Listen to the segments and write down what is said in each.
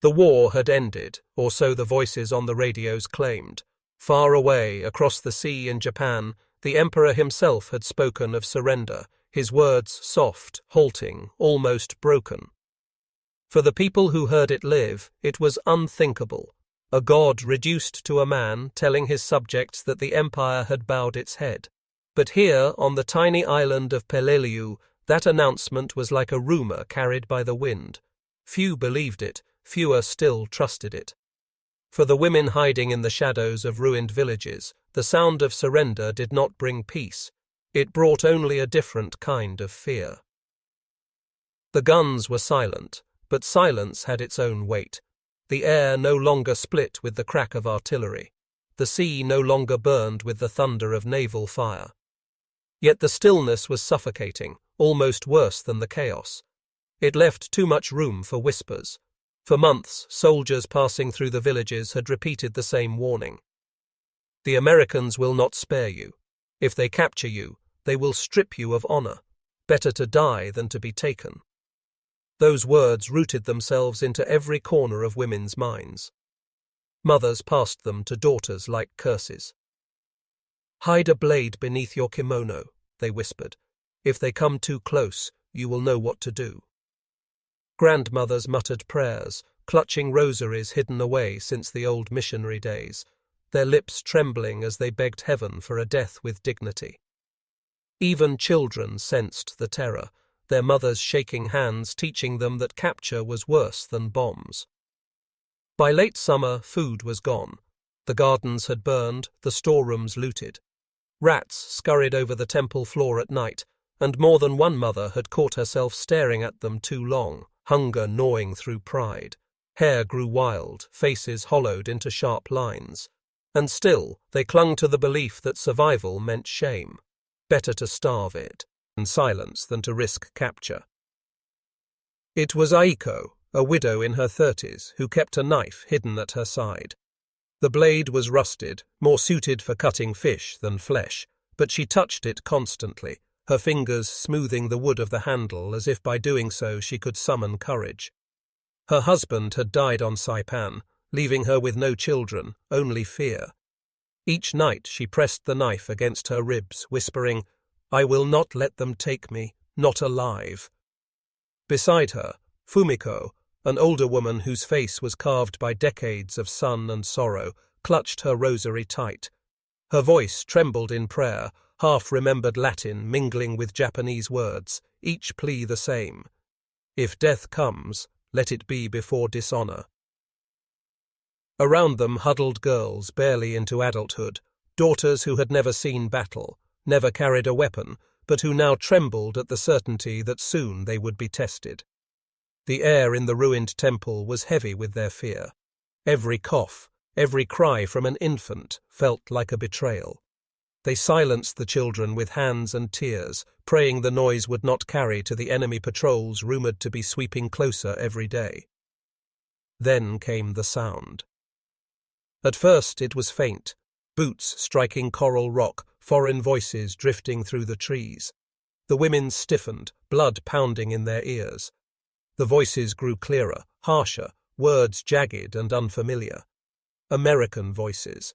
The war had ended, or so the voices on the radios claimed. Far away, across the sea in Japan, the emperor himself had spoken of surrender, his words soft, halting, almost broken. For the people who heard it live, it was unthinkable. A god reduced to a man telling his subjects that the empire had bowed its head. But here, on the tiny island of Peleliu, that announcement was like a rumor carried by the wind. Few believed it, fewer still trusted it. For the women hiding in the shadows of ruined villages, the sound of surrender did not bring peace. It brought only a different kind of fear. The guns were silent, but silence had its own weight. The air no longer split with the crack of artillery. The sea no longer burned with the thunder of naval fire. Yet the stillness was suffocating, almost worse than the chaos. It left too much room for whispers. For months, soldiers passing through the villages had repeated the same warning. The Americans will not spare you. If they capture you, they will strip you of honor. Better to die than to be taken. Those words rooted themselves into every corner of women's minds. Mothers passed them to daughters like curses. "Hide a blade beneath your kimono," they whispered. "If they come too close, you will know what to do." Grandmothers muttered prayers, clutching rosaries hidden away since the old missionary days, their lips trembling as they begged heaven for a death with dignity. Even children sensed the terror, their mothers shaking hands teaching them that capture was worse than bombs. By late summer, food was gone. The gardens had burned, the storerooms looted. Rats scurried over the temple floor at night, and more than one mother had caught herself staring at them too long, hunger gnawing through pride. Hair grew wild, faces hollowed into sharp lines. And still, they clung to the belief that survival meant shame. Better to starve it in silence than to risk capture. It was Aiko, a widow in her 30s, who kept a knife hidden at her side. The blade was rusted, more suited for cutting fish than flesh, but she touched it constantly, her fingers smoothing the wood of the handle as if by doing so she could summon courage. Her husband had died on Saipan, leaving her with no children, only fear. Each night she pressed the knife against her ribs, whispering, "I will not let them take me, not alive." Beside her, Fumiko, an older woman whose face was carved by decades of sun and sorrow, clutched her rosary tight. Her voice trembled in prayer, half-remembered Latin mingling with Japanese words, each plea the same. If death comes, let it be before dishonor. Around them huddled girls barely into adulthood, daughters who had never seen battle, never carried a weapon, but who now trembled at the certainty that soon they would be tested. The air in the ruined temple was heavy with their fear. Every cough, every cry from an infant felt like a betrayal. They silenced the children with hands and tears, praying the noise would not carry to the enemy patrols rumored to be sweeping closer every day. Then came the sound. At first it was faint, boots striking coral rock, foreign voices drifting through the trees. The women stiffened, blood pounding in their ears. The voices grew clearer, harsher, words jagged and unfamiliar. American voices.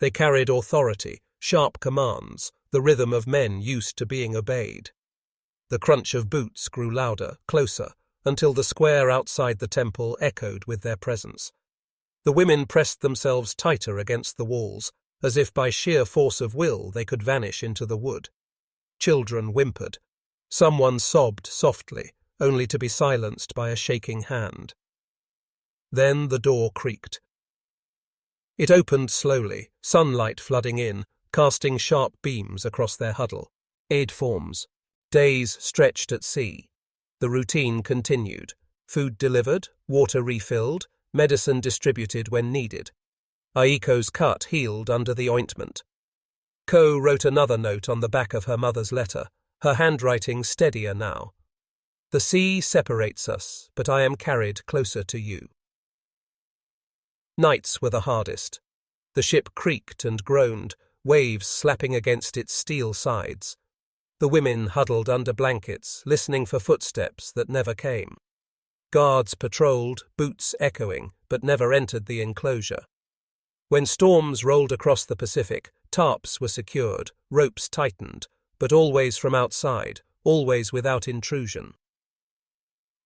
They carried authority, sharp commands, the rhythm of men used to being obeyed. The crunch of boots grew louder, closer, until the square outside the temple echoed with their presence. The women pressed themselves tighter against the walls, as if by sheer force of will they could vanish into the wood. Children whimpered. Someone sobbed softly, only to be silenced by a shaking hand. Then the door creaked. It opened slowly, sunlight flooding in, casting sharp beams across their huddle. Aid forms. Days stretched at sea. The routine continued. Food delivered, water refilled, medicine distributed when needed. Aiko's cut healed under the ointment. Ko wrote another note on the back of her mother's letter, her handwriting steadier now. The sea separates us, but I am carried closer to you. Nights were the hardest. The ship creaked and groaned, waves slapping against its steel sides. The women huddled under blankets, listening for footsteps that never came. Guards patrolled, boots echoing, but never entered the enclosure. When storms rolled across the Pacific, tarps were secured, ropes tightened, but always from outside, always without intrusion.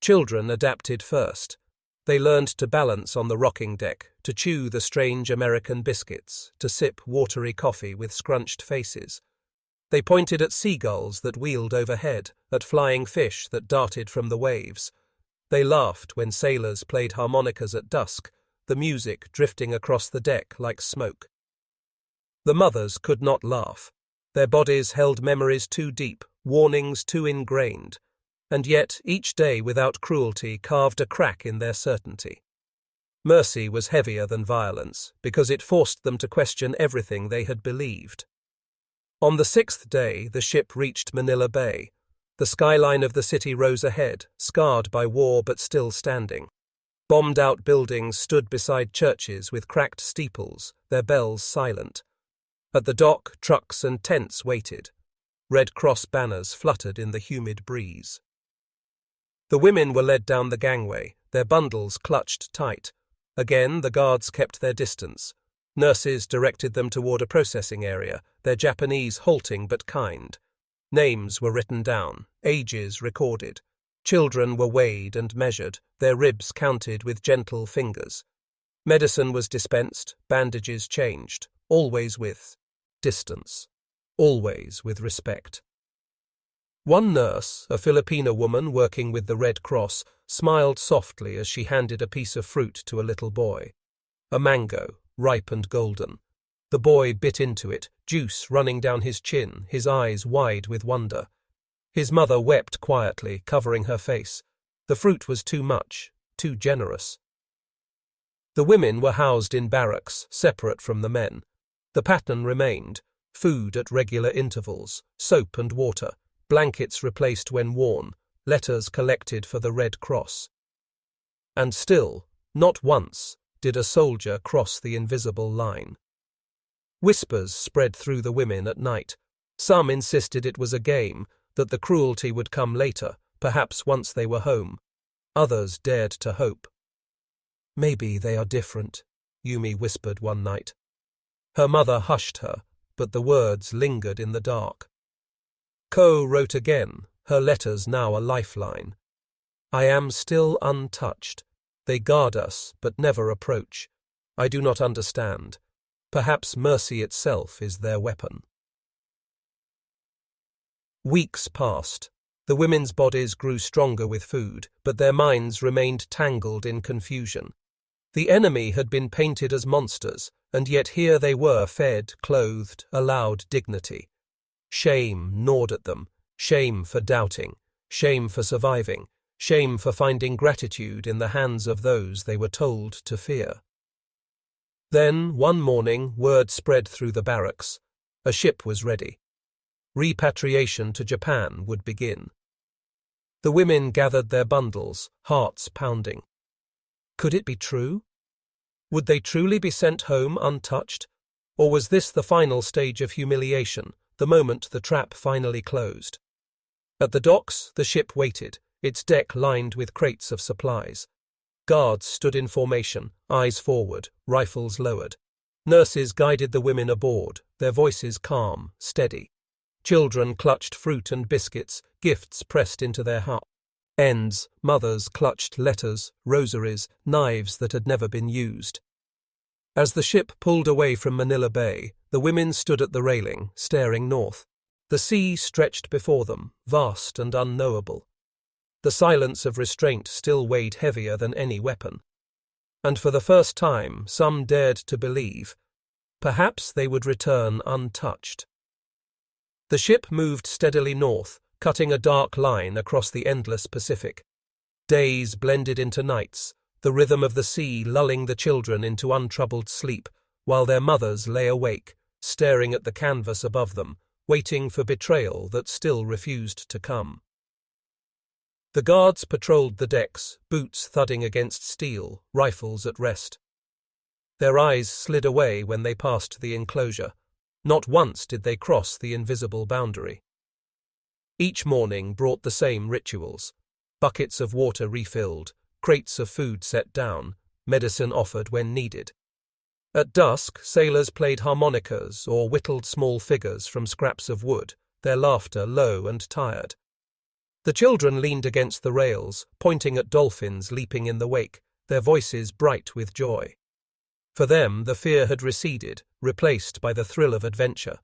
Children adapted first. They learned to balance on the rocking deck, to chew the strange American biscuits, to sip watery coffee with scrunched faces. They pointed at seagulls that wheeled overhead, at flying fish that darted from the waves. They laughed when sailors played harmonicas at dusk, the music drifting across the deck like smoke. The mothers could not laugh. Their bodies held memories too deep, warnings too ingrained, and yet each day without cruelty carved a crack in their certainty. Mercy was heavier than violence, because it forced them to question everything they had believed. On the 6th day, the ship reached Manila Bay. The skyline of the city rose ahead, scarred by war but still standing. Bombed-out buildings stood beside churches with cracked steeples, their bells silent. At the dock, trucks and tents waited. Red Cross banners fluttered in the humid breeze. The women were led down the gangway, their bundles clutched tight. Again, the guards kept their distance. Nurses directed them toward a processing area, their Japanese halting but kind. Names were written down, ages recorded. Children were weighed and measured, their ribs counted with gentle fingers. Medicine was dispensed, bandages changed, always with distance, always with respect. One nurse, a Filipino woman working with the Red Cross, smiled softly as she handed a piece of fruit to a little boy. A mango, ripe and golden. The boy bit into it, juice running down his chin, his eyes wide with wonder. His mother wept quietly, covering her face. The fruit was too much, too generous. The women were housed in barracks, separate from the men. The pattern remained: food at regular intervals, soap and water, blankets replaced when worn, letters collected for the Red Cross. And still, not once, did a soldier cross the invisible line. Whispers spread through the women at night. Some insisted it was a game, that the cruelty would come later, perhaps once they were home. Others dared to hope. "Maybe they are different," Yumi whispered one night. Her mother hushed her, but the words lingered in the dark. Ko wrote again, her letters now a lifeline. "I am still untouched. They guard us, but never approach. I do not understand. Perhaps mercy itself is their weapon." Weeks passed. The women's bodies grew stronger with food, but their minds remained tangled in confusion. The enemy had been painted as monsters, and yet here they were fed, clothed, allowed dignity. Shame gnawed at them, shame for doubting, shame for surviving, shame for finding gratitude in the hands of those they were told to fear. Then, one morning, word spread through the barracks. A ship was ready. Repatriation to Japan would begin. The women gathered their bundles, hearts pounding. Could it be true? Would they truly be sent home untouched? Or was this the final stage of humiliation, the moment the trap finally closed? At the docks, the ship waited, its deck lined with crates of supplies. Guards stood in formation, eyes forward, rifles lowered. Nurses guided the women aboard, their voices calm, steady. Children clutched fruit and biscuits, gifts pressed into their ends. Mothers clutched letters, rosaries, knives that had never been used. As the ship pulled away from Manila Bay, the women stood at the railing, staring north. The sea stretched before them, vast and unknowable. The silence of restraint still weighed heavier than any weapon. And for the first time, some dared to believe. Perhaps they would return untouched. The ship moved steadily north, cutting a dark line across the endless Pacific. Days blended into nights, the rhythm of the sea lulling the children into untroubled sleep, while their mothers lay awake, staring at the canvas above them, waiting for betrayal that still refused to come. The guards patrolled the decks, boots thudding against steel, rifles at rest. Their eyes slid away when they passed the enclosure. Not once did they cross the invisible boundary. Each morning brought the same rituals: buckets of water refilled, crates of food set down, medicine offered when needed. At dusk, sailors played harmonicas or whittled small figures from scraps of wood, their laughter low and tired. The children leaned against the rails, pointing at dolphins leaping in the wake, their voices bright with joy. For them, the fear had receded, replaced by the thrill of adventure.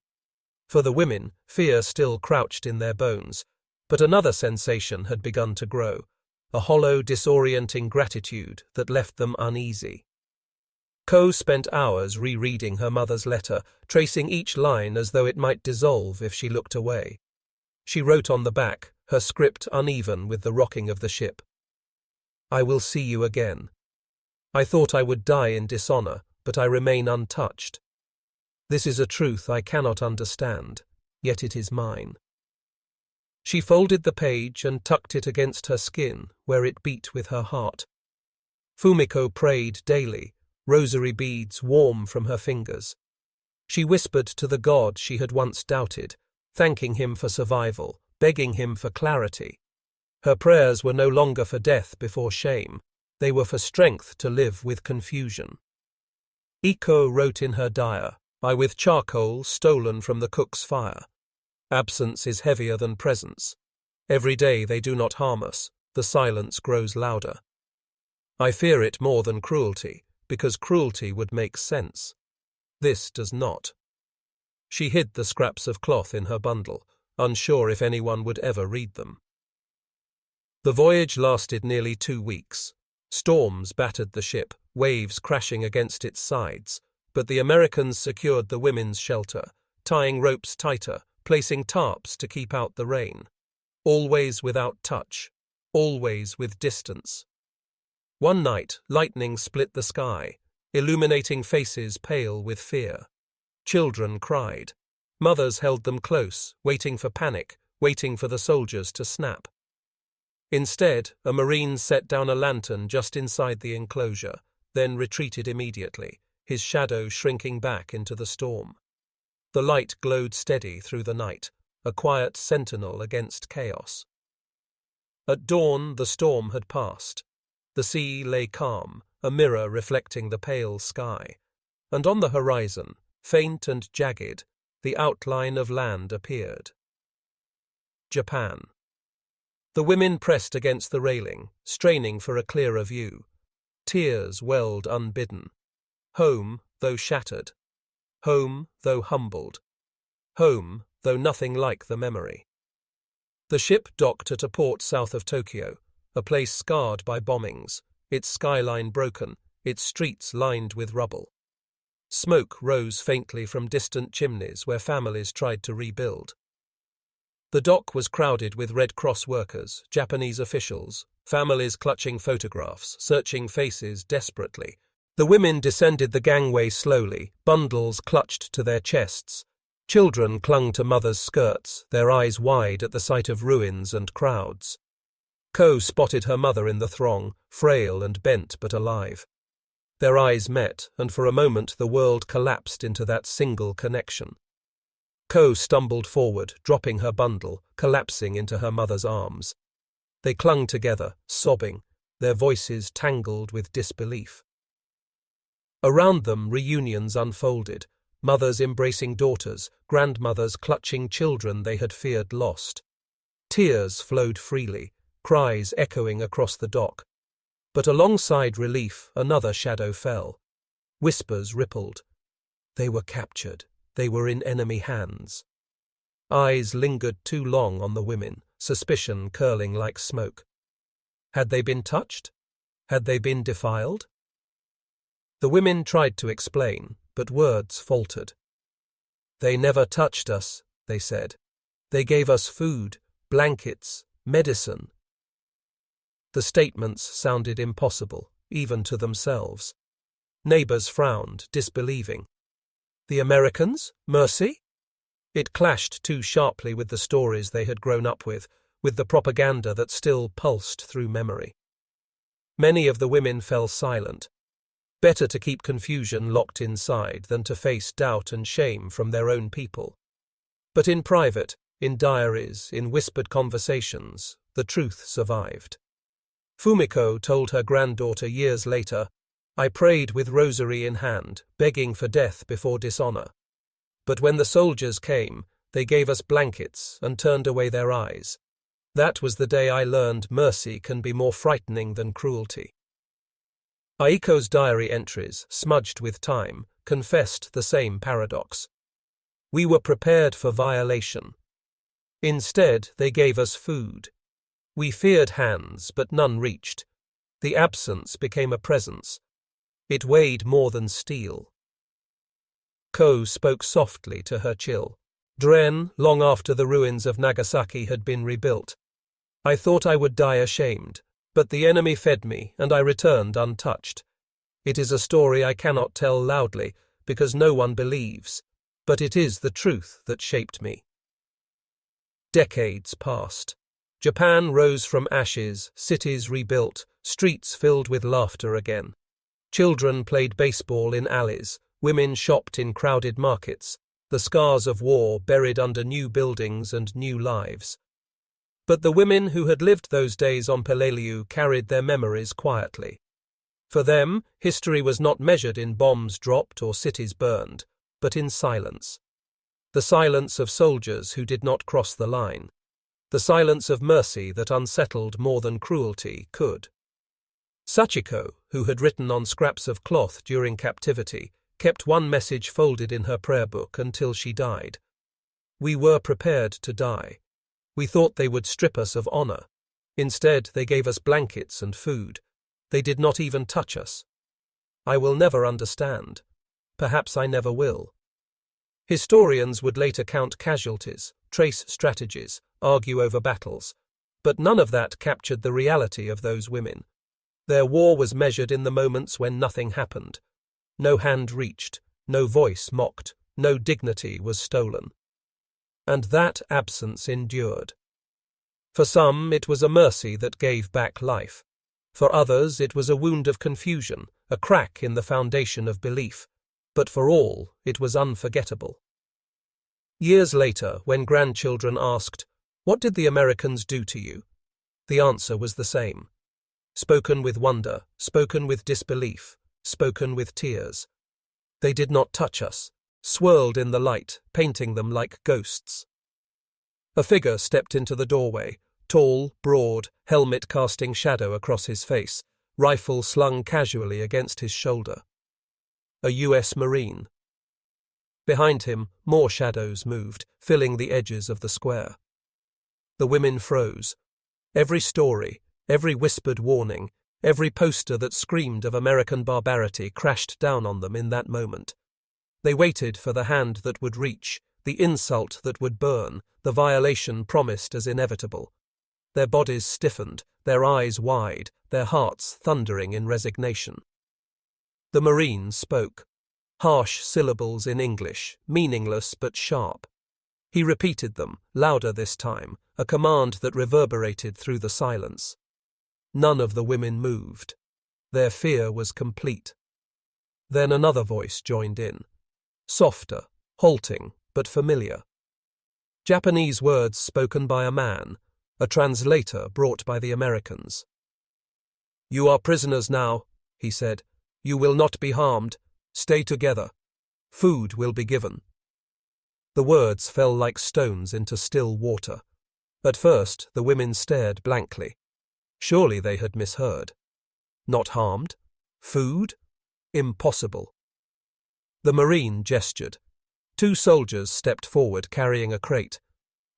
For the women, fear still crouched in their bones, but another sensation had begun to grow, a hollow, disorienting gratitude that left them uneasy. Ko spent hours rereading her mother's letter, tracing each line as though it might dissolve if she looked away. She wrote on the back, her script uneven with the rocking of the ship. I will see you again. I thought I would die in dishonor, but I remain untouched. This is a truth I cannot understand, yet it is mine. She folded the page and tucked it against her skin, where it beat with her heart. Fumiko prayed daily, rosary beads warm from her fingers. She whispered to the God she had once doubted, thanking him for survival, begging him for clarity. Her prayers were no longer for death before shame, they were for strength to live with confusion. Iko wrote in her diary, I with charcoal stolen from the cook's fire. Absence is heavier than presence. Every day they do not harm us, the silence grows louder. I fear it more than cruelty, because cruelty would make sense. This does not. She hid the scraps of cloth in her bundle, unsure if anyone would ever read them. The voyage lasted nearly 2 weeks. Storms battered the ship, waves crashing against its sides, but the Americans secured the women's shelter, tying ropes tighter, placing tarps to keep out the rain. Always without touch, always with distance. One night, lightning split the sky, illuminating faces pale with fear. Children cried. Mothers held them close, waiting for panic, waiting for the soldiers to snap. Instead, a Marine set down a lantern just inside the enclosure, then retreated immediately, his shadow shrinking back into the storm. The light glowed steady through the night, a quiet sentinel against chaos. At dawn, the storm had passed. The sea lay calm, a mirror reflecting the pale sky, and on the horizon, faint and jagged, the outline of land appeared. Japan. The women pressed against the railing, straining for a clearer view. Tears welled unbidden. Home, though shattered. Home, though humbled. Home, though nothing like the memory. The ship docked at a port south of Tokyo, a place scarred by bombings, its skyline broken, its streets lined with rubble. Smoke rose faintly from distant chimneys where families tried to rebuild. The dock was crowded with Red Cross workers, Japanese officials, families clutching photographs, searching faces desperately. The women descended the gangway slowly, bundles clutched to their chests. Children clung to mothers' skirts, their eyes wide at the sight of ruins and crowds. Ko spotted her mother in the throng, frail and bent but alive. Their eyes met, and for a moment the world collapsed into that single connection. Ko stumbled forward, dropping her bundle, collapsing into her mother's arms. They clung together, sobbing, their voices tangled with disbelief. Around them, reunions unfolded, mothers embracing daughters, grandmothers clutching children they had feared lost. Tears flowed freely, cries echoing across the dock. But alongside relief, another shadow fell. Whispers rippled. They were captured. They were in enemy hands. Eyes lingered too long on the women, suspicion curling like smoke. Had they been touched? Had they been defiled? The women tried to explain, but words faltered. They never touched us, they said. They gave us food, blankets, medicine. The statements sounded impossible, even to themselves. Neighbors frowned, disbelieving. The Americans? Mercy? It clashed too sharply with the stories they had grown up with the propaganda that still pulsed through memory. Many of the women fell silent. Better to keep confusion locked inside than to face doubt and shame from their own people. But in private, in diaries, in whispered conversations, the truth survived. Fumiko told her granddaughter years later, "I prayed with rosary in hand, begging for death before dishonor. But when the soldiers came, they gave us blankets and turned away their eyes. That was the day I learned mercy can be more frightening than cruelty." Aiko's diary entries, smudged with time, confessed the same paradox. We were prepared for violation. Instead, they gave us food. We feared hands, but none reached. The absence became a presence. It weighed more than steel. Ko spoke softly to her chill. Dren, long after the ruins of Nagasaki had been rebuilt. I thought I would die ashamed, but the enemy fed me, and I returned untouched. It is a story I cannot tell loudly, because no one believes, but it is the truth that shaped me. Decades passed. Japan rose from ashes, cities rebuilt, streets filled with laughter again. Children played baseball in alleys, women shopped in crowded markets, the scars of war buried under new buildings and new lives. But the women who had lived those days on Peleliu carried their memories quietly. For them, history was not measured in bombs dropped or cities burned, but in silence. The silence of soldiers who did not cross the line. The silence of mercy that unsettled more than cruelty could. Sachiko, who had written on scraps of cloth during captivity, kept one message folded in her prayer book until she died. We were prepared to die. We thought they would strip us of honor. Instead, they gave us blankets and food. They did not even touch us. I will never understand. Perhaps I never will. Historians would later count casualties, trace strategies, argue over battles, but none of that captured the reality of those women. Their war was measured in the moments when nothing happened. No hand reached, no voice mocked, no dignity was stolen. And that absence endured. For some, it was a mercy that gave back life. For others, it was a wound of confusion, a crack in the foundation of belief. But for all, it was unforgettable. Years later, when grandchildren asked, "What did the Americans do to you?" the answer was the same. Spoken with wonder, spoken with disbelief, spoken with tears. They did not touch us, swirled in the light, painting them like ghosts. A figure stepped into the doorway, tall, broad, helmet casting shadow across his face, rifle slung casually against his shoulder. A U.S. Marine. Behind him, more shadows moved, filling the edges of the square. The women froze. Every story, every whispered warning, every poster that screamed of American barbarity crashed down on them in that moment. They waited for the hand that would reach, the insult that would burn, the violation promised as inevitable. Their bodies stiffened, their eyes wide, their hearts thundering in resignation. The Marine spoke. Harsh syllables in English, meaningless but sharp. He repeated them, louder this time, a command that reverberated through the silence. None of the women moved. Their fear was complete. Then another voice joined in. Softer, halting, but familiar. Japanese words spoken by a man, a translator brought by the Americans. "You are prisoners now," he said. "You will not be harmed. Stay together. Food will be given." The words fell like stones into still water. At first, the women stared blankly. Surely they had misheard. Not harmed? Food? Impossible. The Marine gestured. Two soldiers stepped forward carrying a crate.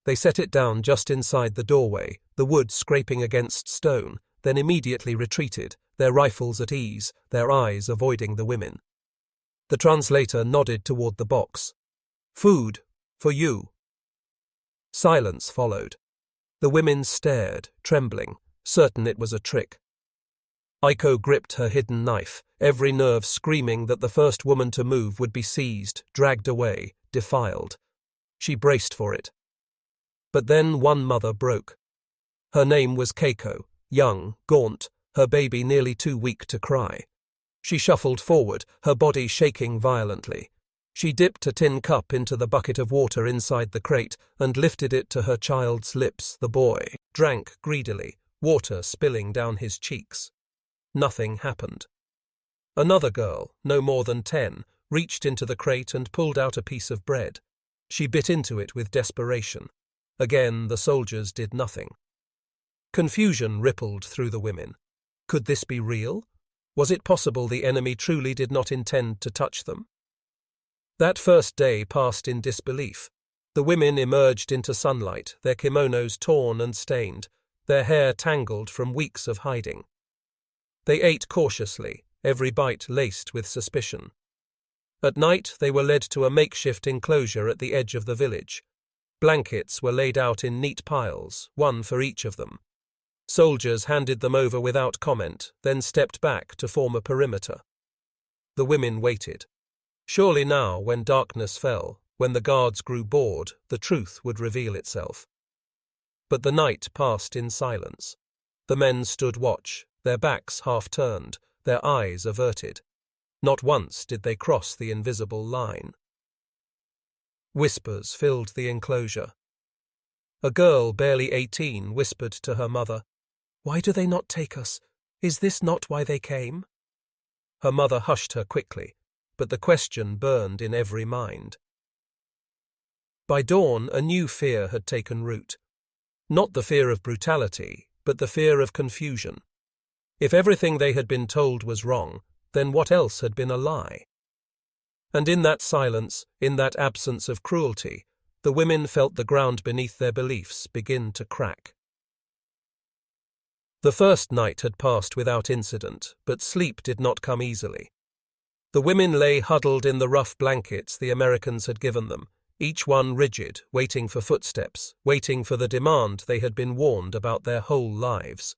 They set it down just inside the doorway, the wood scraping against stone, then immediately retreated, their rifles at ease, their eyes avoiding the women. The translator nodded toward the box. "Food, for you." Silence followed. The women stared, trembling, certain it was a trick. Aiko gripped her hidden knife, every nerve screaming that the first woman to move would be seized, dragged away, defiled. She braced for it. But then one mother broke. Her name was Keiko, young, gaunt, her baby nearly too weak to cry. She shuffled forward, her body shaking violently. She dipped a tin cup into the bucket of water inside the crate and lifted it to her child's lips. The boy drank greedily, water spilling down his cheeks. Nothing happened. Another girl, no more than 10, reached into the crate and pulled out a piece of bread. She bit into it with desperation. Again, the soldiers did nothing. Confusion rippled through the women. Could this be real? Was it possible the enemy truly did not intend to touch them? That first day passed in disbelief. The women emerged into sunlight, their kimonos torn and stained, their hair tangled from weeks of hiding. They ate cautiously, every bite laced with suspicion. At night, they were led to a makeshift enclosure at the edge of the village. Blankets were laid out in neat piles, one for each of them. Soldiers handed them over without comment, then stepped back to form a perimeter. The women waited. Surely now, when darkness fell, when the guards grew bored, the truth would reveal itself. But the night passed in silence. The men stood watch, their backs half-turned, their eyes averted. Not once did they cross the invisible line. Whispers filled the enclosure. A girl, barely 18, whispered to her mother, "Why do they not take us? Is this not why they came?" Her mother hushed her quickly, but the question burned in every mind. By dawn, a new fear had taken root. Not the fear of brutality, but the fear of confusion. If everything they had been told was wrong, then what else had been a lie? And in that silence, in that absence of cruelty, the women felt the ground beneath their beliefs begin to crack. The first night had passed without incident, but sleep did not come easily. The women lay huddled in the rough blankets the Americans had given them, each one rigid, waiting for footsteps, waiting for the demand they had been warned about their whole lives.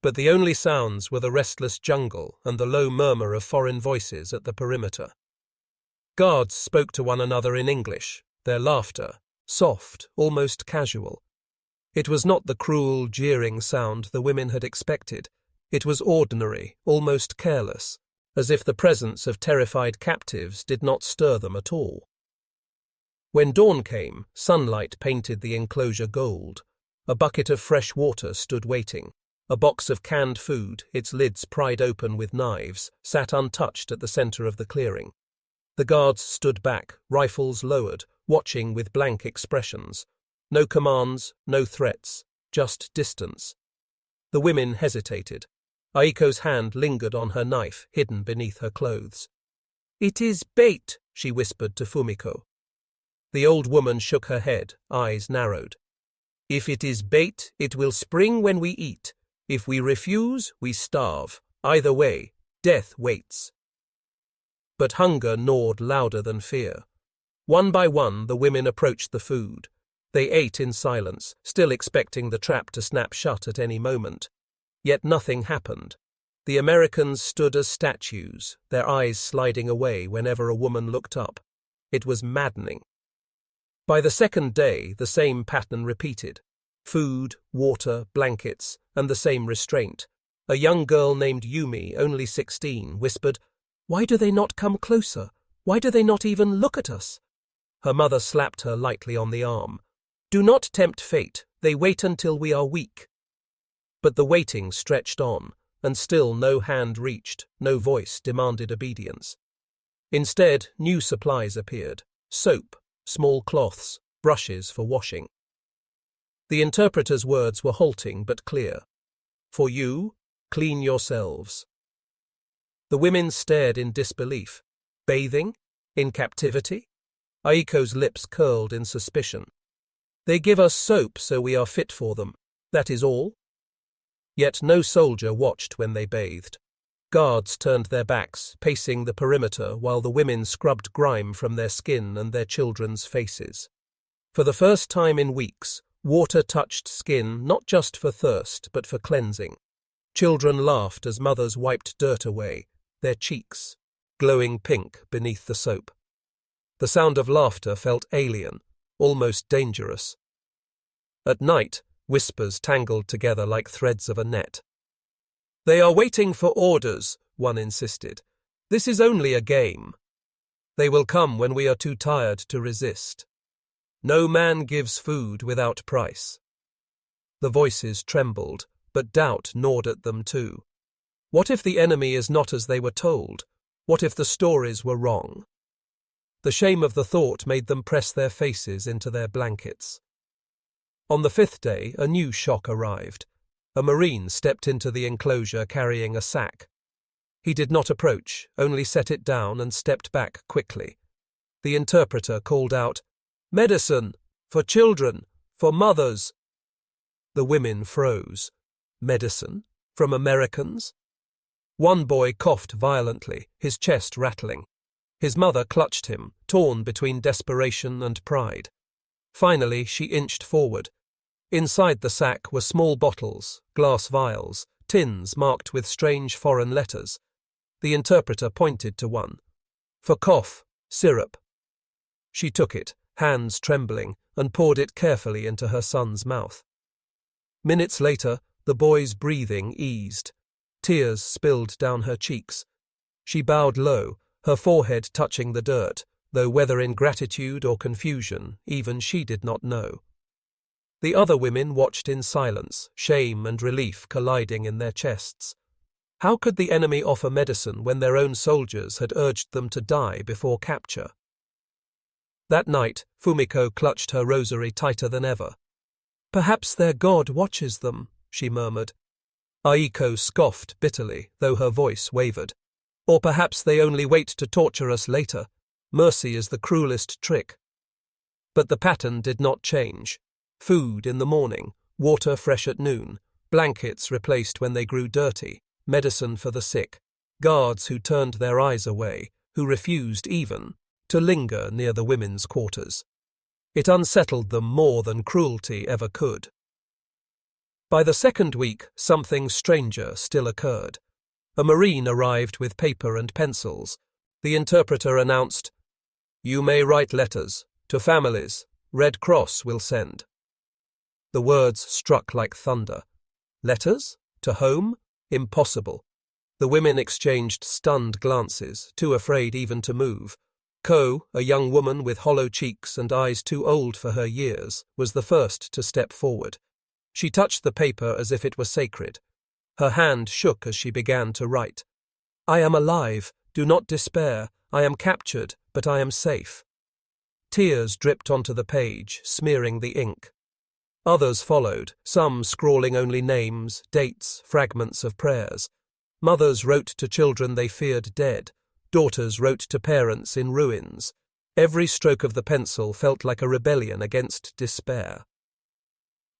But the only sounds were the restless jungle and the low murmur of foreign voices at the perimeter. Guards spoke to one another in English, their laughter, soft, almost casual. It was not the cruel, jeering sound the women had expected. It was ordinary, almost careless, as if the presence of terrified captives did not stir them at all. When dawn came, sunlight painted the enclosure gold. A bucket of fresh water stood waiting. A box of canned food, its lids pried open with knives, sat untouched at the center of the clearing. The guards stood back, rifles lowered, watching with blank expressions. No commands, no threats, just distance. The women hesitated. Aiko's hand lingered on her knife, hidden beneath her clothes. "It is bait," she whispered to Fumiko. The old woman shook her head, eyes narrowed. "If it is bait, it will spring when we eat. If we refuse, we starve. Either way, death waits." But hunger gnawed louder than fear. One by one, the women approached the food. They ate in silence, still expecting the trap to snap shut at any moment. Yet nothing happened. The Americans stood as statues, their eyes sliding away whenever a woman looked up. It was maddening. By the second day, the same pattern repeated. Food, water, blankets, and the same restraint. A young girl named Yumi, only 16, whispered, "Why do they not come closer? Why do they not even look at us?" Her mother slapped her lightly on the arm. "Do not tempt fate. They wait until we are weak." But the waiting stretched on, and still no hand reached, no voice demanded obedience. Instead, new supplies appeared. Soap, small cloths, brushes for washing. The interpreter's words were halting but clear. "For you, clean yourselves." The women stared in disbelief. Bathing? In captivity? Aiko's lips curled in suspicion. "They give us soap so we are fit for them. That is all?" Yet no soldier watched when they bathed. Guards turned their backs, pacing the perimeter while the women scrubbed grime from their skin and their children's faces. For the first time in weeks, water touched skin not just for thirst but for cleansing. Children laughed as mothers wiped dirt away, their cheeks glowing pink beneath the soap. The sound of laughter felt alien, almost dangerous. At night, whispers tangled together like threads of a net. "They are waiting for orders," one insisted. "This is only a game. They will come when we are too tired to resist. No man gives food without price." The voices trembled, but doubt gnawed at them too. What if the enemy is not as they were told? What if the stories were wrong? The shame of the thought made them press their faces into their blankets. On the 5th day, a new shock arrived. A Marine stepped into the enclosure carrying a sack. He did not approach, only set it down and stepped back quickly. The interpreter called out, "Medicine! For children! For mothers!" The women froze. Medicine? From Americans? One boy coughed violently, his chest rattling. His mother clutched him, torn between desperation and pride. Finally, she inched forward. Inside the sack were small bottles, glass vials, tins marked with strange foreign letters. The interpreter pointed to one. "For cough, syrup." She took it, hands trembling, and poured it carefully into her son's mouth. Minutes later, the boy's breathing eased. Tears spilled down her cheeks. She bowed low, her forehead touching the dirt, though whether in gratitude or confusion, even she did not know. The other women watched in silence, shame and relief colliding in their chests. How could the enemy offer medicine when their own soldiers had urged them to die before capture? That night, Fumiko clutched her rosary tighter than ever. "Perhaps their God watches them," she murmured. Aiko scoffed bitterly, though her voice wavered. "Or perhaps they only wait to torture us later. Mercy is the cruelest trick." But the pattern did not change. Food in the morning, water fresh at noon, blankets replaced when they grew dirty, medicine for the sick, guards who turned their eyes away, who refused even to linger near the women's quarters. It unsettled them more than cruelty ever could. By the 2nd week, something stranger still occurred. A Marine arrived with paper and pencils. The interpreter announced, "You may write letters. To families. Red Cross will send." The words struck like thunder. Letters? To home? Impossible. The women exchanged stunned glances, too afraid even to move. Ko, a young woman with hollow cheeks and eyes too old for her years, was the first to step forward. She touched the paper as if it were sacred. Her hand shook as she began to write. "I am alive. Do not despair. I am captured, but I am safe." Tears dripped onto the page, smearing the ink. Others followed, some scrawling only names, dates, fragments of prayers. Mothers wrote to children they feared dead. Daughters wrote to parents in ruins. Every stroke of the pencil felt like a rebellion against despair.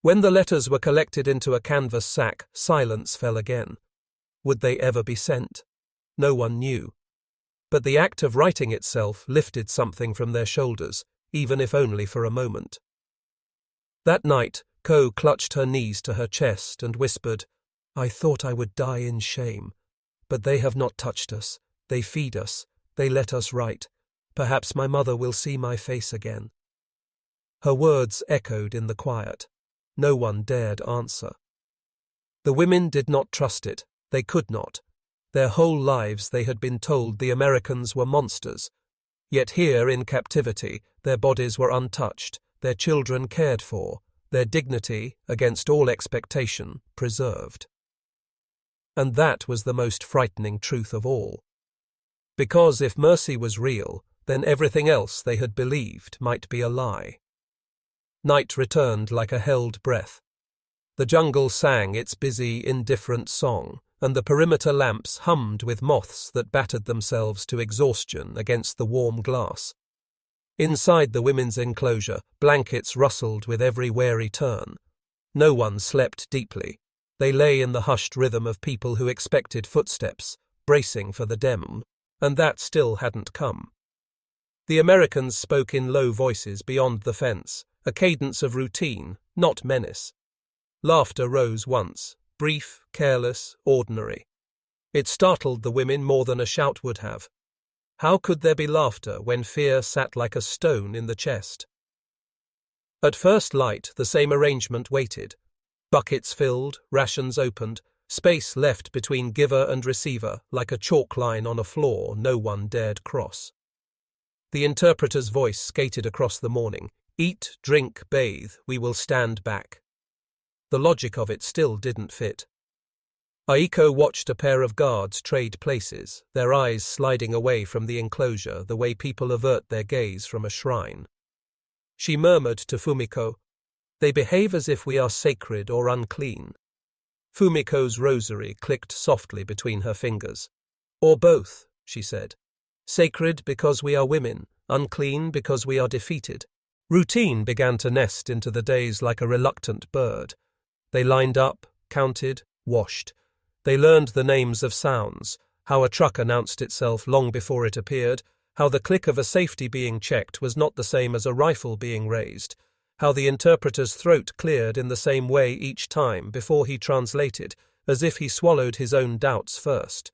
When the letters were collected into a canvas sack, silence fell again. Would they ever be sent? No one knew. But the act of writing itself lifted something from their shoulders, even if only for a moment. That night, Ko clutched her knees to her chest and whispered, "I thought I would die in shame. But they have not touched us. They feed us. They let us write. Perhaps my mother will see my face again." Her words echoed in the quiet. No one dared answer. The women did not trust it. They could not. Their whole lives they had been told the Americans were monsters. Yet here in captivity, their bodies were untouched, their children cared for, their dignity, against all expectation, preserved. And that was the most frightening truth of all. Because if mercy was real, then everything else they had believed might be a lie. Night returned like a held breath. The jungle sang its busy, indifferent song, and the perimeter lamps hummed with moths that battered themselves to exhaustion against the warm glass. Inside the women's enclosure, blankets rustled with every wary turn. No one slept deeply. They lay in the hushed rhythm of people who expected footsteps, bracing for the dem, and that still hadn't come. The Americans spoke in low voices beyond the fence, a cadence of routine, not menace. Laughter rose once, brief, careless, ordinary. It startled the women more than a shout would have. How could there be laughter when fear sat like a stone in the chest? At first light, the same arrangement waited. Buckets filled, rations opened, space left between giver and receiver like a chalk line on a floor no one dared cross. The interpreter's voice skated across the morning. "Eat, drink, bathe, we will stand back." The logic of it still didn't fit. Aiko watched a pair of guards trade places, their eyes sliding away from the enclosure the way people avert their gaze from a shrine. She murmured to Fumiko, "They behave as if we are sacred or unclean." Fumiko's rosary clicked softly between her fingers. "Or both," she said. "Sacred because we are women, unclean because we are defeated." Routine began to nest into the days like a reluctant bird. They lined up, counted, washed. They learned the names of sounds, how a truck announced itself long before it appeared, how the click of a safety being checked was not the same as a rifle being raised, how the interpreter's throat cleared in the same way each time before he translated, as if he swallowed his own doubts first.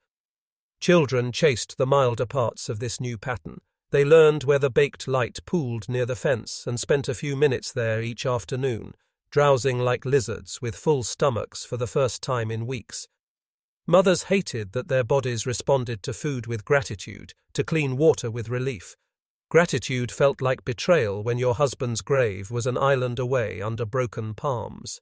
Children chased the milder parts of this new pattern. They learned where the baked light pooled near the fence and spent a few minutes there each afternoon, drowsing like lizards with full stomachs for the first time in weeks. Mothers hated that their bodies responded to food with gratitude, to clean water with relief. Gratitude felt like betrayal when your husband's grave was an island away under broken palms.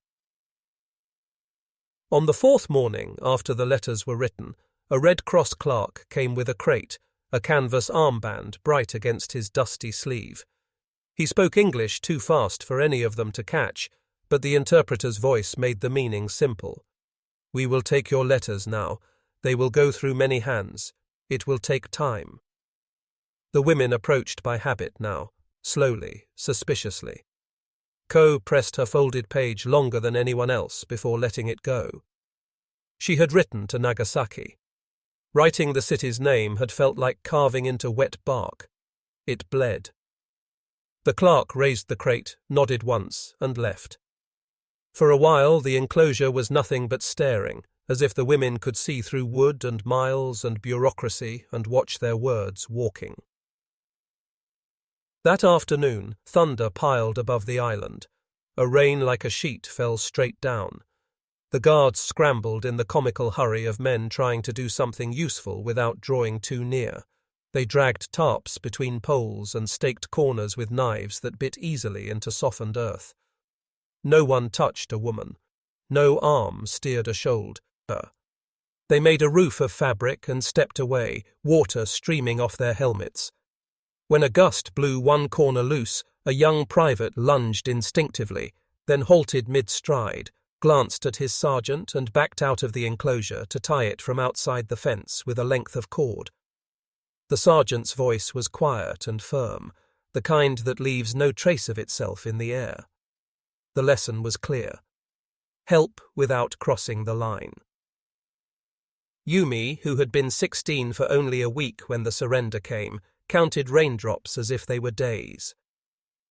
On the fourth morning after the letters were written, a Red Cross clerk came with a crate, a canvas armband bright against his dusty sleeve. He spoke English too fast for any of them to catch, but the interpreter's voice made the meaning simple. "We will take your letters now. They will go through many hands. It will take time." The women approached by habit now, slowly, suspiciously. Ko pressed her folded page longer than anyone else before letting it go. She had written to Nagasaki. Writing the city's name had felt like carving into wet bark. It bled. The clerk raised the crate, nodded once, and left. For a while the enclosure was nothing but staring, as if the women could see through wood and miles and bureaucracy and watch their words walking. That afternoon, thunder piled above the island. A rain like a sheet fell straight down. The guards scrambled in the comical hurry of men trying to do something useful without drawing too near. They dragged tarps between poles and staked corners with knives that bit easily into softened earth. No one touched a woman. No arm steered a shoulder. They made a roof of fabric and stepped away, water streaming off their helmets. When a gust blew one corner loose, a young private lunged instinctively, then halted mid-stride, glanced at his sergeant and backed out of the enclosure to tie it from outside the fence with a length of cord. The sergeant's voice was quiet and firm, the kind that leaves no trace of itself in the air. The lesson was clear. Help without crossing the line. Yumi, who had been 16 for only a week when the surrender came, counted raindrops as if they were days.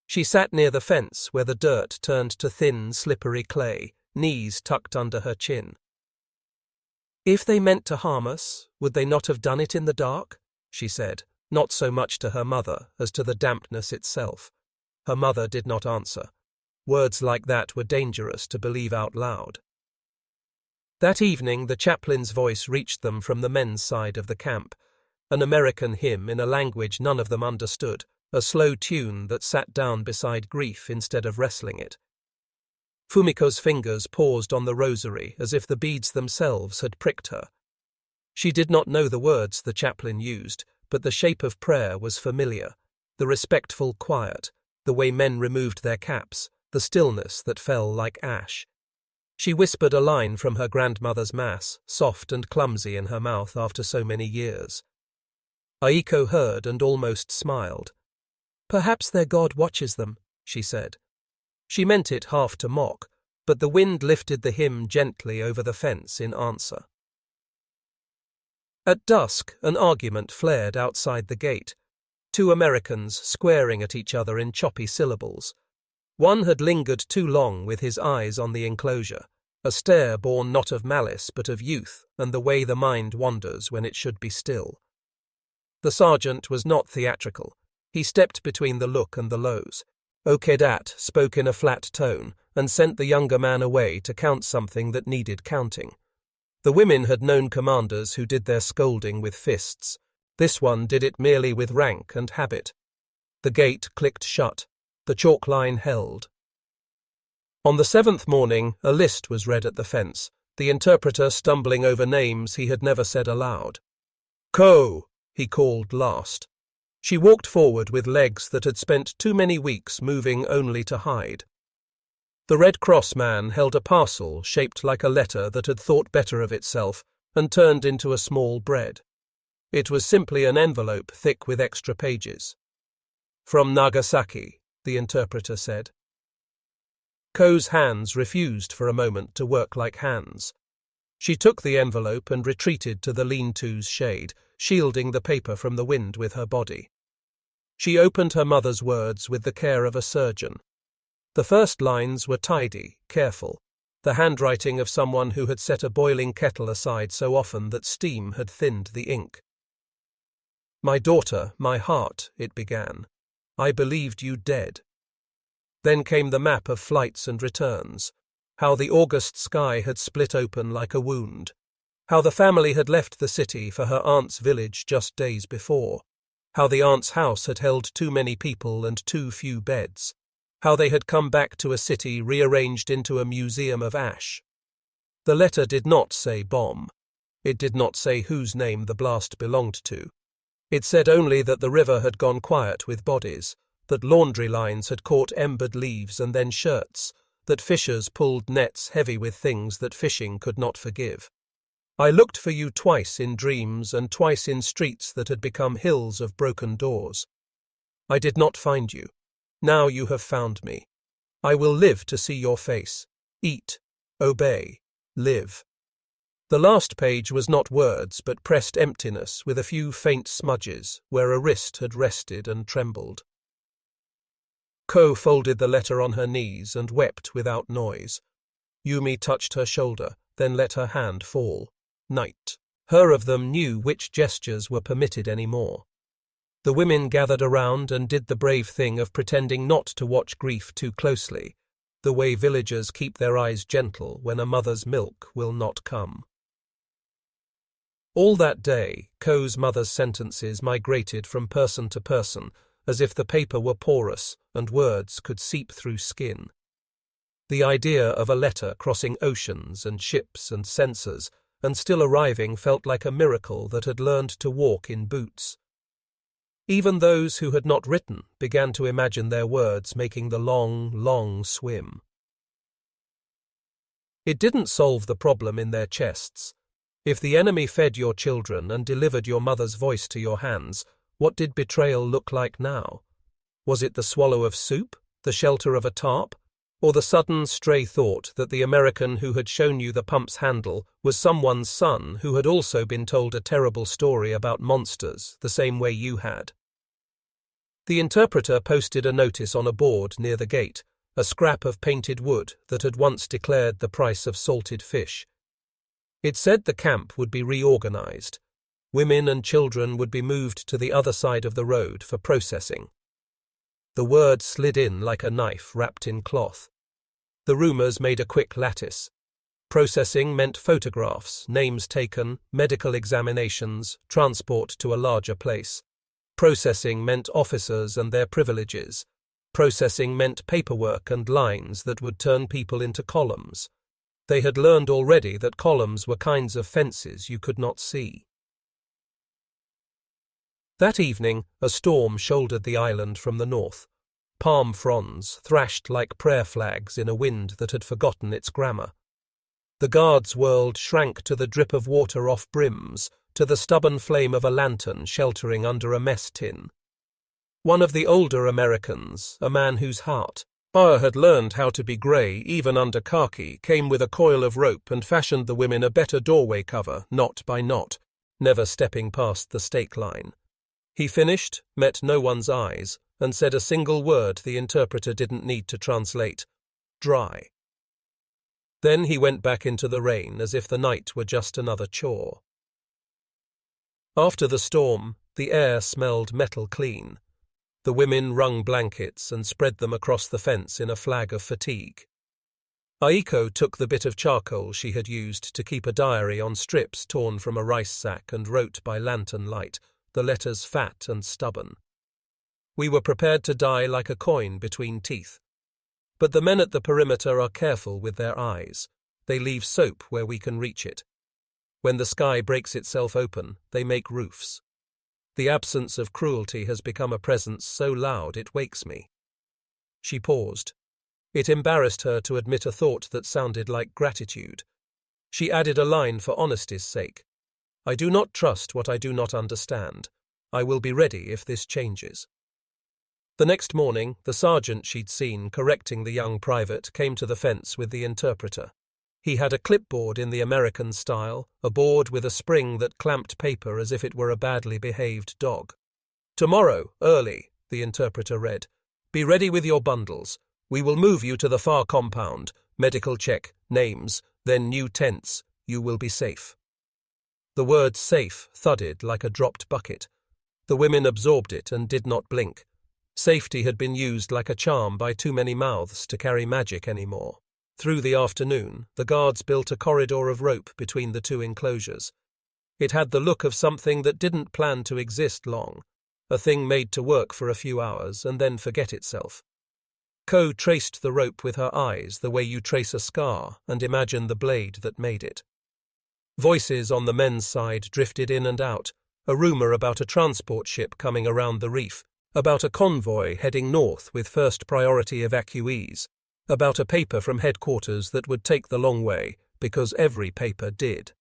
She sat near the fence where the dirt turned to thin, slippery clay, knees tucked under her chin. "If they meant to harm us, would they not have done it in the dark?" she said, not so much to her mother as to the dampness itself. Her mother did not answer. Words like that were dangerous to believe out loud. That evening the chaplain's voice reached them from the men's side of the camp, an American hymn in a language none of them understood, a slow tune that sat down beside grief instead of wrestling it. Fumiko's fingers paused on the rosary as if the beads themselves had pricked her. She did not know the words the chaplain used, but the shape of prayer was familiar, the respectful quiet, the way men removed their caps, the stillness that fell like ash. She whispered a line from her grandmother's mass, soft and clumsy in her mouth after so many years. Aiko heard and almost smiled. "Perhaps their God watches them," she said. She meant it half to mock, but the wind lifted the hymn gently over the fence in answer. At dusk, an argument flared outside the gate, two Americans squaring at each other in choppy syllables. One had lingered too long with his eyes on the enclosure, a stare born not of malice but of youth and the way the mind wanders when it should be still. The sergeant was not theatrical. He stepped between the look and the lows. Okedat spoke in a flat tone and sent the younger man away to count something that needed counting. The women had known commanders who did their scolding with fists. This one did it merely with rank and habit. The gate clicked shut. The chalk line held. On the seventh morning, a list was read at the fence, the interpreter stumbling over names he had never said aloud. "Ko," he called last. She walked forward with legs that had spent too many weeks moving only to hide. The Red Cross man held a parcel shaped like a letter that had thought better of itself and turned into a small bread. It was simply an envelope thick with extra pages. "From Nagasaki," the interpreter said. Ko's hands refused for a moment to work like hands. She took the envelope and retreated to the lean-to's shade, shielding the paper from the wind with her body. She opened her mother's words with the care of a surgeon. The first lines were tidy, careful, the handwriting of someone who had set a boiling kettle aside so often that steam had thinned the ink. "My daughter, my heart," it began. "I believed you dead." Then came the map of flights and returns, how the August sky had split open like a wound, how the family had left the city for her aunt's village just days before, how the aunt's house had held too many people and too few beds, how they had come back to a city rearranged into a museum of ash. The letter did not say bomb. It did not say whose name the blast belonged to. It said only that the river had gone quiet with bodies, that laundry lines had caught embered leaves and then shirts, that fishers pulled nets heavy with things that fishing could not forgive. "I looked for you twice in dreams and twice in streets that had become hills of broken doors. I did not find you. Now you have found me. I will live to see your face. Eat, obey, live." The last page was not words but pressed emptiness with a few faint smudges where a wrist had rested and trembled. Ko folded the letter on her knees and wept without noise. Yumi touched her shoulder, then let her hand fall. Night. Her of them knew which gestures were permitted anymore. The women gathered around and did the brave thing of pretending not to watch grief too closely, the way villagers keep their eyes gentle when a mother's milk will not come. All that day, Ko's mother's sentences migrated from person to person, as if the paper were porous and words could seep through skin. The idea of a letter crossing oceans and ships and censors and still arriving felt like a miracle that had learned to walk in boots. Even those who had not written began to imagine their words making the long, long swim. It didn't solve the problem in their chests. If the enemy fed your children and delivered your mother's voice to your hands, what did betrayal look like now? Was it the swallow of soup, the shelter of a tarp, or the sudden stray thought that the American who had shown you the pump's handle was someone's son who had also been told a terrible story about monsters the same way you had? The interpreter posted a notice on a board near the gate, a scrap of painted wood that had once declared the price of salted fish. It said the camp would be reorganized. Women and children would be moved to the other side of the road for processing. The word slid in like a knife wrapped in cloth. The rumors made a quick lattice. Processing meant photographs, names taken, medical examinations, transport to a larger place. Processing meant officers and their privileges. Processing meant paperwork and lines that would turn people into columns. They had learned already that columns were kinds of fences you could not see. That evening, a storm shouldered the island from the north. Palm fronds thrashed like prayer flags in a wind that had forgotten its grammar. The guard's world shrank to the drip of water off brims, to the stubborn flame of a lantern sheltering under a mess tin. One of the older Americans, a man whose heart had learned how to be grey even under khaki, came with a coil of rope and fashioned the women a better doorway cover, knot by knot, never stepping past the stake line. He finished, met no one's eyes, and said a single word the interpreter didn't need to translate: dry. Then he went back into the rain as if the night were just another chore. After the storm, the air smelled metal clean. The women wrung blankets and spread them across the fence in a flag of fatigue. Aiko took the bit of charcoal she had used to keep a diary on strips torn from a rice sack and wrote by lantern light, the letters fat and stubborn. We were prepared to die like a coin between teeth. But the men at the perimeter are careful with their eyes. They leave soap where we can reach it. When the sky breaks itself open, they make roofs. The absence of cruelty has become a presence so loud it wakes me. She paused. It embarrassed her to admit a thought that sounded like gratitude. She added a line for honesty's sake. I do not trust what I do not understand. I will be ready if this changes. The next morning, the sergeant she'd seen correcting the young private came to the fence with the interpreter. He had a clipboard in the American style, a board with a spring that clamped paper as if it were a badly behaved dog. Tomorrow, early, the interpreter read. Be ready with your bundles. We will move you to the far compound. Medical check, names, then new tents. You will be safe. The word safe thudded like a dropped bucket. The women absorbed it and did not blink. Safety had been used like a charm by too many mouths to carry magic anymore. Through the afternoon, the guards built a corridor of rope between the two enclosures. It had the look of something that didn't plan to exist long, a thing made to work for a few hours and then forget itself. Ko traced the rope with her eyes the way you trace a scar and imagine the blade that made it. Voices on the men's side drifted in and out, a rumor about a transport ship coming around the reef, about a convoy heading north with first priority evacuees, about a paper from headquarters that would take the long way, because every paper did.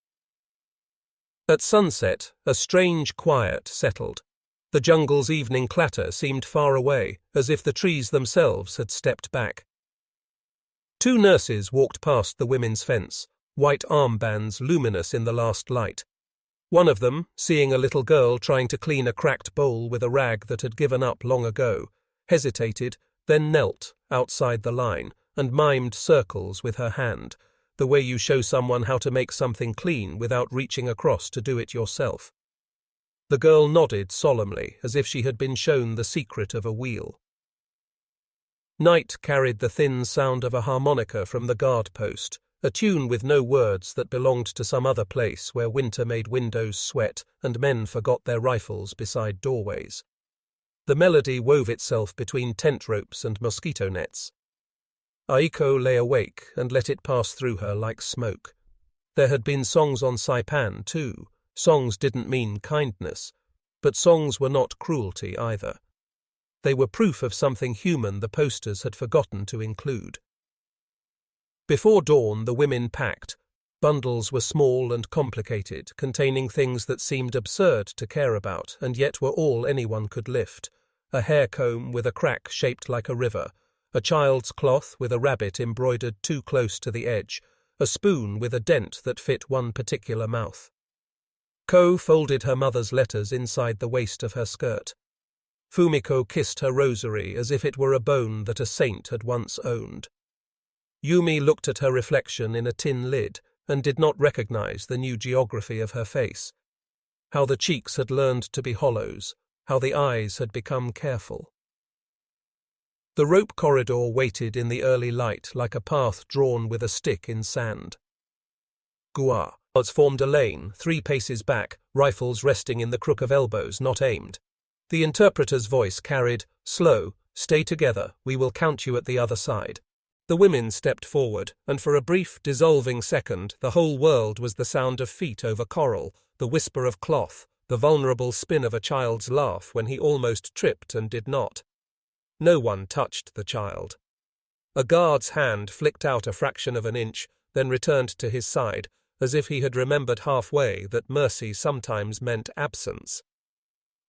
At sunset, a strange quiet settled. The jungle's evening clatter seemed far away, as if the trees themselves had stepped back. Two nurses walked past the women's fence, white armbands luminous in the last light. One of them, seeing a little girl trying to clean a cracked bowl with a rag that had given up long ago, hesitated, then knelt outside the line and mimed circles with her hand, the way you show someone how to make something clean without reaching across to do it yourself. The girl nodded solemnly, as if she had been shown the secret of a wheel. Night carried the thin sound of a harmonica from the guard post, a tune with no words that belonged to some other place where winter made windows sweat and men forgot their rifles beside doorways. The melody wove itself between tent ropes and mosquito nets. Aiko lay awake and let it pass through her like smoke. There had been songs on Saipan, too. Songs didn't mean kindness, but songs were not cruelty either. They were proof of something human the posters had forgotten to include. Before dawn, the women packed. Bundles were small and complicated, containing things that seemed absurd to care about and yet were all anyone could lift. A hair comb with a crack shaped like a river, a child's cloth with a rabbit embroidered too close to the edge, a spoon with a dent that fit one particular mouth. Ko folded her mother's letters inside the waist of her skirt. Fumiko kissed her rosary as if it were a bone that a saint had once owned. Yumi looked at her reflection in a tin lid and did not recognize the new geography of her face. How the cheeks had learned to be hollows, how the eyes had become careful. The rope corridor waited in the early light like a path drawn with a stick in sand. Guards formed a lane, 3 paces back, rifles resting in the crook of elbows, not aimed. The interpreter's voice carried, slow, stay together, we will count you at the other side. The women stepped forward, and for a brief, dissolving second, the whole world was the sound of feet over coral, the whisper of cloth, the vulnerable spin of a child's laugh when he almost tripped and did not. No one touched the child. A guard's hand flicked out a fraction of an inch, then returned to his side, as if he had remembered halfway that mercy sometimes meant absence.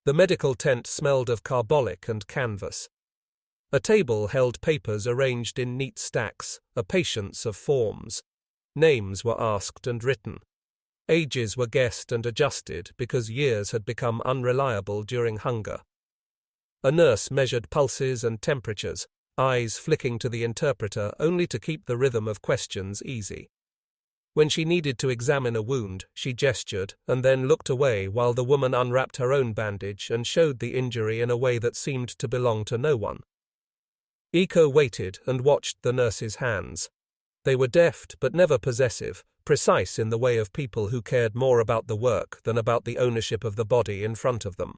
The medical tent smelled of carbolic and canvas. A table held papers arranged in neat stacks, a patience of forms. Names were asked and written. Ages were guessed and adjusted because years had become unreliable during hunger. A nurse measured pulses and temperatures, eyes flicking to the interpreter only to keep the rhythm of questions easy. When she needed to examine a wound, she gestured and then looked away while the woman unwrapped her own bandage and showed the injury in a way that seemed to belong to no one. Iko waited and watched the nurse's hands. They were deft but never possessive, precise in the way of people who cared more about the work than about the ownership of the body in front of them.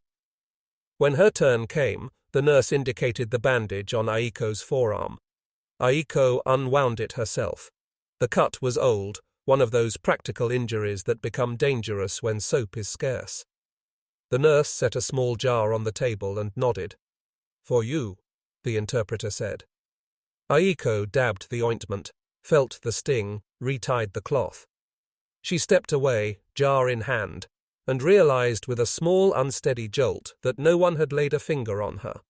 When her turn came, the nurse indicated the bandage on Aiko's forearm. Aiko unwound it herself. The cut was old, one of those practical injuries that become dangerous when soap is scarce. The nurse set a small jar on the table and nodded. "For you," the interpreter said. Aiko dabbed the ointment, felt the sting, retied the cloth. She stepped away, jar in hand, and realized with a small unsteady jolt that no one had laid a finger on her.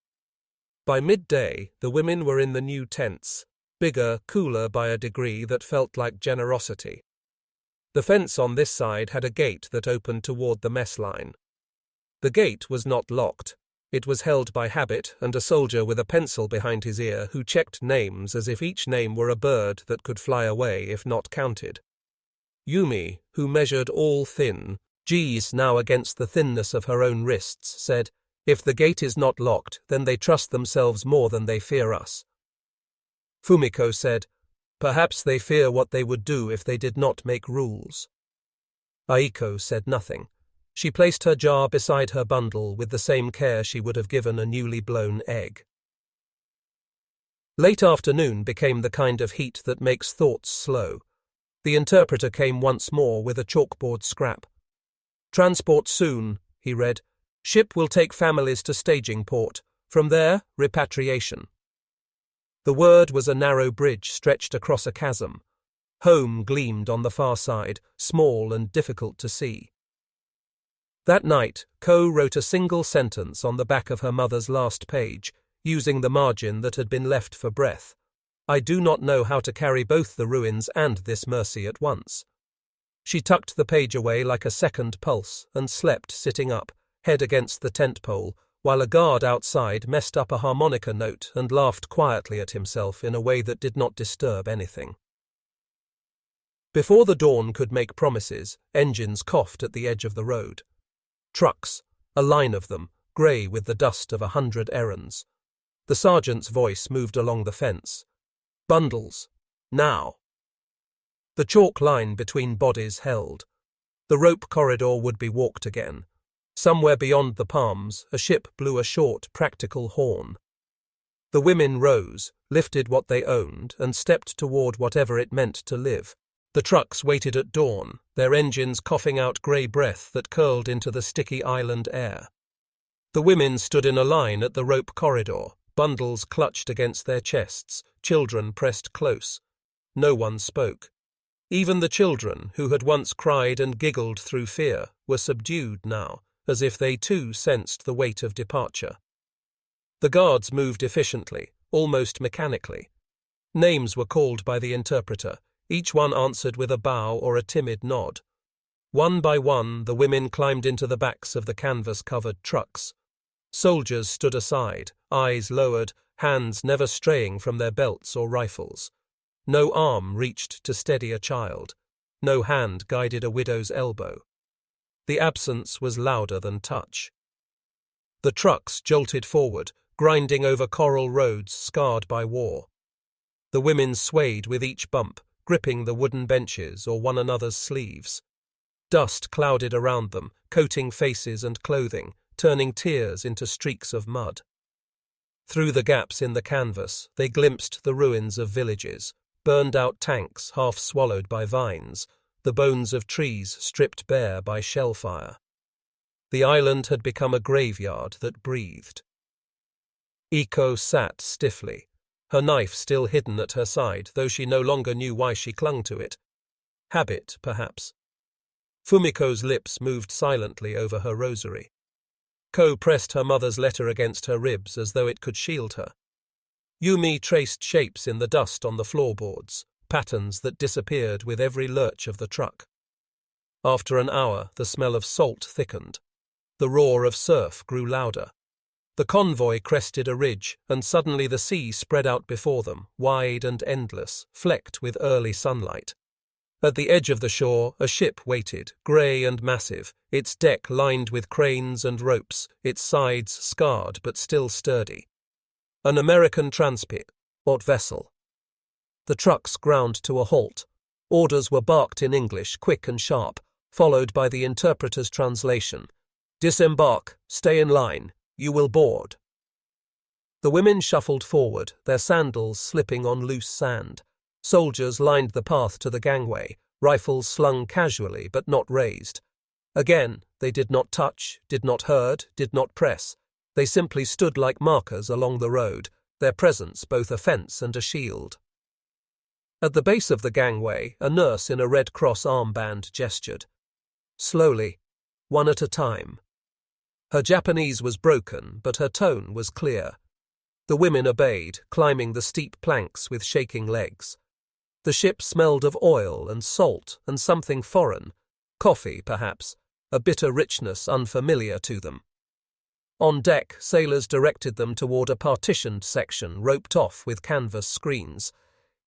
By midday, the women were in the new tents, bigger, cooler by a degree that felt like generosity. The fence on this side had a gate that opened toward the mess line. The gate was not locked. It was held by habit and a soldier with a pencil behind his ear who checked names as if each name were a bird that could fly away if not counted. Yumi, who measured all thin, G's now against the thinness of her own wrists, said, "If the gate is not locked, then they trust themselves more than they fear us." Fumiko said, "Perhaps they fear what they would do if they did not make rules." Aiko said nothing. She placed her jar beside her bundle with the same care she would have given a newly blown egg. Late afternoon became the kind of heat that makes thoughts slow. The interpreter came once more with a chalkboard scrap. "Transport soon," he read. "Ship will take families to staging port. From there, repatriation." The word was a narrow bridge stretched across a chasm. Home gleamed on the far side, small and difficult to see. That night, Ko wrote a single sentence on the back of her mother's last page, using the margin that had been left for breath. "I do not know how to carry both the ruins and this mercy at once." She tucked the page away like a second pulse and slept sitting up, head against the tent pole, while a guard outside messed up a harmonica note and laughed quietly at himself in a way that did not disturb anything. Before the dawn could make promises, engines coughed at the edge of the road. Trucks, a line of them, grey with the dust of 100 errands. The sergeant's voice moved along the fence. "Bundles. Now." The chalk line between bodies held. The rope corridor would be walked again. Somewhere beyond the palms, a ship blew a short, practical horn. The women rose, lifted what they owned, and stepped toward whatever it meant to live. The trucks waited at dawn, their engines coughing out grey breath that curled into the sticky island air. The women stood in a line at the rope corridor, bundles clutched against their chests, children pressed close. No one spoke. Even the children, who had once cried and giggled through fear, were subdued now, as if they too sensed the weight of departure. The guards moved efficiently, almost mechanically. Names were called by the interpreter. Each one answered with a bow or a timid nod. One by one, the women climbed into the backs of the canvas-covered trucks. Soldiers stood aside, eyes lowered, hands never straying from their belts or rifles. No arm reached to steady a child. No hand guided a widow's elbow. The absence was louder than touch. The trucks jolted forward, grinding over coral roads scarred by war. The women swayed with each bump, gripping the wooden benches or one another's sleeves. Dust clouded around them, coating faces and clothing, turning tears into streaks of mud. Through the gaps in the canvas, they glimpsed the ruins of villages, burned-out tanks half swallowed by vines, the bones of trees stripped bare by shell fire. The island had become a graveyard that breathed. Iko sat stiffly, her knife still hidden at her side, though she no longer knew why she clung to it. Habit, perhaps. Fumiko's lips moved silently over her rosary. Ko pressed her mother's letter against her ribs as though it could shield her. Yumi traced shapes in the dust on the floorboards, patterns that disappeared with every lurch of the truck. After an hour, the smell of salt thickened. The roar of surf grew louder. The convoy crested a ridge, and suddenly the sea spread out before them, wide and endless, flecked with early sunlight. At the edge of the shore, a ship waited, grey and massive, its deck lined with cranes and ropes, its sides scarred but still sturdy. An American transport vessel. The trucks ground to a halt. Orders were barked in English, quick and sharp, followed by the interpreter's translation. "Disembark, stay in line, you will board." The women shuffled forward, their sandals slipping on loose sand. Soldiers lined the path to the gangway, rifles slung casually but not raised. Again, they did not touch, did not herd, did not press. They simply stood like markers along the road, their presence both a fence and a shield. At the base of the gangway, a nurse in a Red Cross armband gestured. Slowly, one at a time. Her Japanese was broken, but her tone was clear. The women obeyed, climbing the steep planks with shaking legs. The ship smelled of oil and salt and something foreign, coffee perhaps, a bitter richness unfamiliar to them. On deck, sailors directed them toward a partitioned section roped off with canvas screens.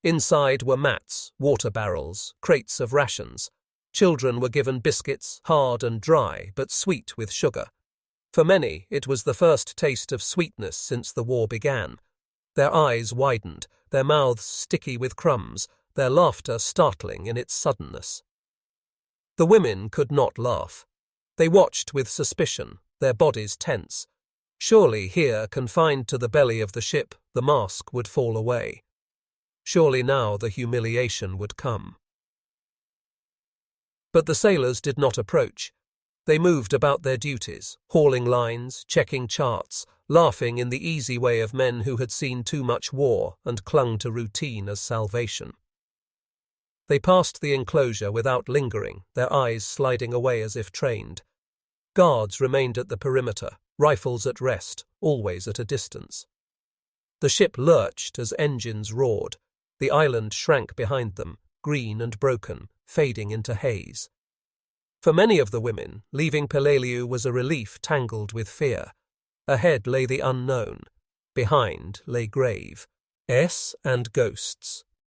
Inside were mats, water barrels, crates of rations. Children were given biscuits, hard and dry, but sweet with sugar. For many, it was the first taste of sweetness since the war began. Their eyes widened, their mouths sticky with crumbs, their laughter startling in its suddenness. The women could not laugh. They watched with suspicion, their bodies tense. Surely here, confined to the belly of the ship, the mask would fall away. Surely now the humiliation would come. But the sailors did not approach. They moved about their duties, hauling lines, checking charts, laughing in the easy way of men who had seen too much war and clung to routine as salvation. They passed the enclosure without lingering, their eyes sliding away as if trained. Guards remained at the perimeter, rifles at rest, always at a distance. The ship lurched as engines roared. The island shrank behind them, green and broken, fading into haze. For many of the women, leaving Peleliu was a relief tangled with fear. Ahead lay the unknown. Behind lay grave. And ghosts.